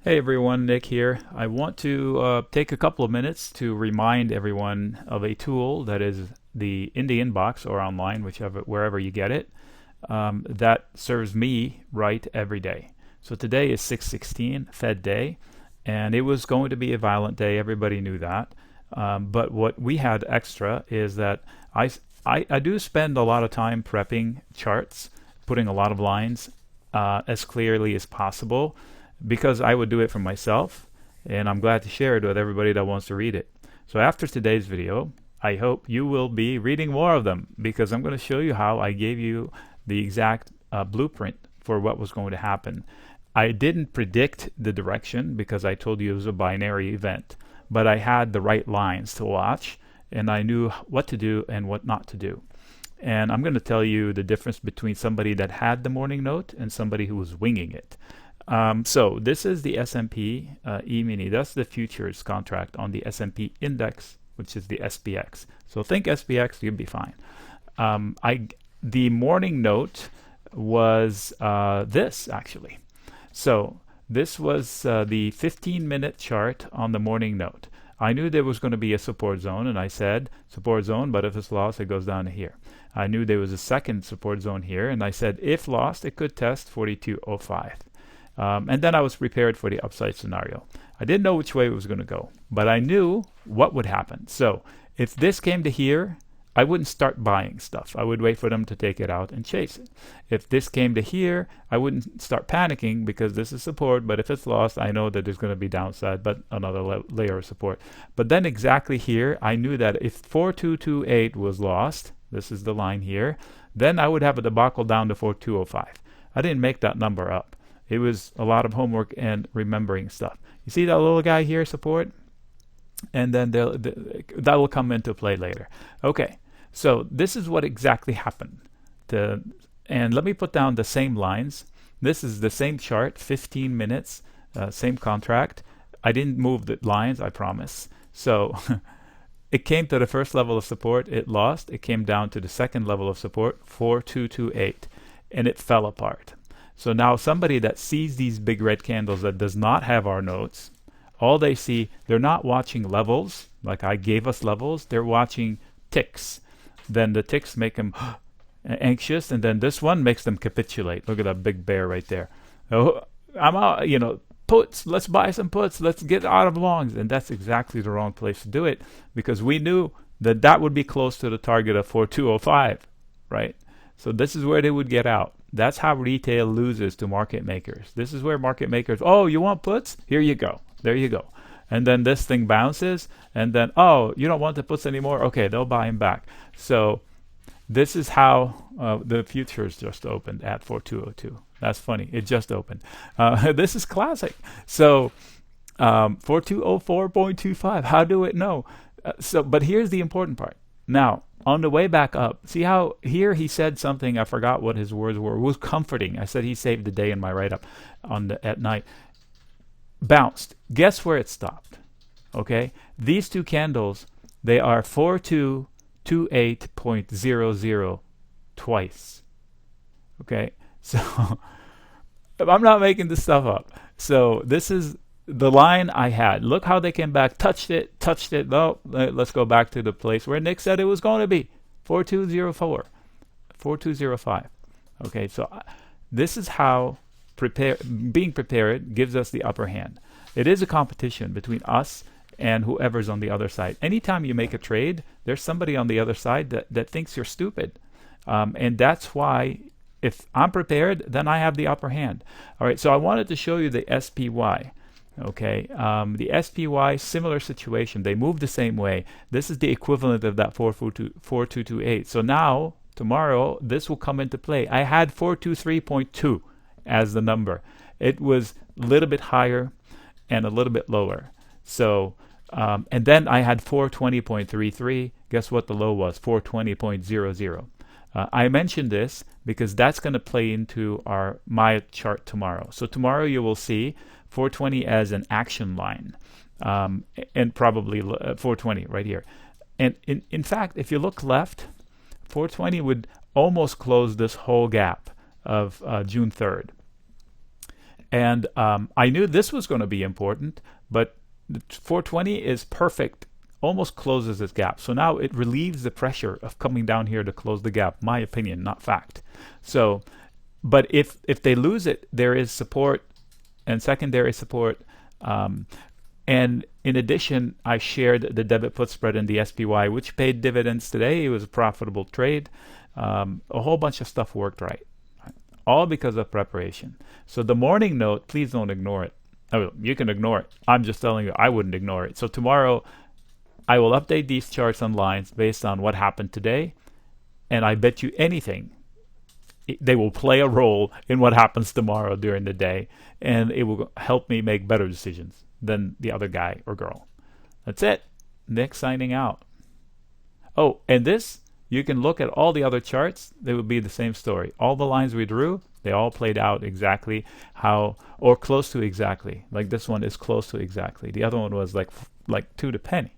Hey everyone, Nick here. I want to take a couple of minutes to remind everyone of a tool that is in the inbox or online, wherever you get it, that serves me right every day. So today is 6/16, Fed Day, and it was going to be a violent day. Everybody knew that. But what we had extra is that I do spend a lot of time prepping charts, putting a lot of lines as clearly as possible because I would do it for myself, and I'm glad to share it with everybody that wants to read it. So after today's video, I hope you will be reading more of them because I'm going to show you how I gave you the exact blueprint for what was going to happen. I didn't predict the direction because I told you it was a binary event, but I had the right lines to watch and I knew what to do and what not to do. And I'm going to tell you the difference between somebody that had the morning note and somebody who was winging it. So this is the S&P E-mini. That's the futures contract on the S&P index, which is the SPX. So think SPX, you'll be fine. The morning note was this actually. So this was the 15-minute chart on the morning note. I knew there was going to be a support zone, and I said support zone, but if it's lost, it goes down to here. I knew there was a second support zone here, and I said if lost, it could test 42.05. And then I was prepared for the upside scenario. I didn't know which way it was going to go, but I knew what would happen. So if this came to here, I wouldn't start buying stuff. I would wait for them to take it out and chase it. If this came to here, I wouldn't start panicking because this is support, but if it's lost, I know that there's going to be downside, but another layer of support. But then exactly here, I knew that if 4228 was lost, this is the line here, then I would have a debacle down to 4205. I didn't make that number up. It was a lot of homework and remembering stuff. You see that little guy here, support? And then that will come into play later. Okay, so this is what exactly happened. And let me put down the same lines. This is the same chart, 15 minutes, same contract. I didn't move the lines, I promise. So it came to the first level of support, it lost. It came down to the second level of support, 4228, and it fell apart. So now somebody that sees these big red candles that does not have our notes, all they see, they're not watching levels, like I gave us levels, they're watching ticks. Then the ticks make them anxious, and then this one makes them capitulate. Look at that big bear right there. Oh, I'm out, puts, let's buy some puts, let's get out of longs. And that's exactly the wrong place to do it because we knew that that would be close to the target of 4205, right? So this is where they would get out. That's how retail loses to market makers. This is where market makers, oh, you want puts? Here you go. There you go. And then this thing bounces, and then, oh, you don't want the puts anymore? Okay, they'll buy them back. So this is how the futures just opened at 4202. That's funny. It just opened. This is classic. So 4204.25. How do it know? But here's the important part. Now, on the way back up, see how here he said something, I forgot what his words were. It was comforting. I said he saved the day in my write-up at night. Bounced. Guess where it stopped? Okay? These two candles, they are 4228.00 twice. Okay? So I'm not making this stuff up. So this is the line I had. Look how they came back, touched it. No, let's go back to the place where Nick said it was going to be, 4204, 4205. Okay, so this is how being prepared gives us the upper hand. It is a competition between us and whoever's on the other side. Anytime you make a trade, there's somebody on the other side that thinks you're stupid. And that's why if I'm prepared, then I have the upper hand. All right, so I wanted to show you the SPY. Okay, the SPY, similar situation. They move the same way. This is the equivalent of that 4228. So now, tomorrow, this will come into play. I had 423.2 as the number. It was a little bit higher and a little bit lower. So, and then I had 420.33. Guess what the low was? 420.00. I mentioned this because that's going to play into my chart tomorrow. So tomorrow you will see 420 as an action line, and probably 420 right here. And in fact, if you look left, 420 would almost close this whole gap of June 3rd. And I knew this was going to be important, but the 420 is perfect, almost closes its gap. So now it relieves the pressure of coming down here to close the gap. My opinion, not fact. So, but if they lose it, there is support and secondary support. And in addition, I shared the debit put spread in the SPY, which paid dividends today. It was a profitable trade. A whole bunch of stuff worked right, all because of preparation. So the morning note, please don't ignore it. Oh, you can ignore it. I'm just telling you, I wouldn't ignore it. So tomorrow, I will update these charts and lines based on what happened today, and I bet you anything, they will play a role in what happens tomorrow during the day, and it will help me make better decisions than the other guy or girl. That's it. Nick signing out. Oh, and this, you can look at all the other charts. They would be the same story. All the lines we drew, they all played out exactly how, or close to exactly. Like this one is close to exactly. The other one was like 2 to penny.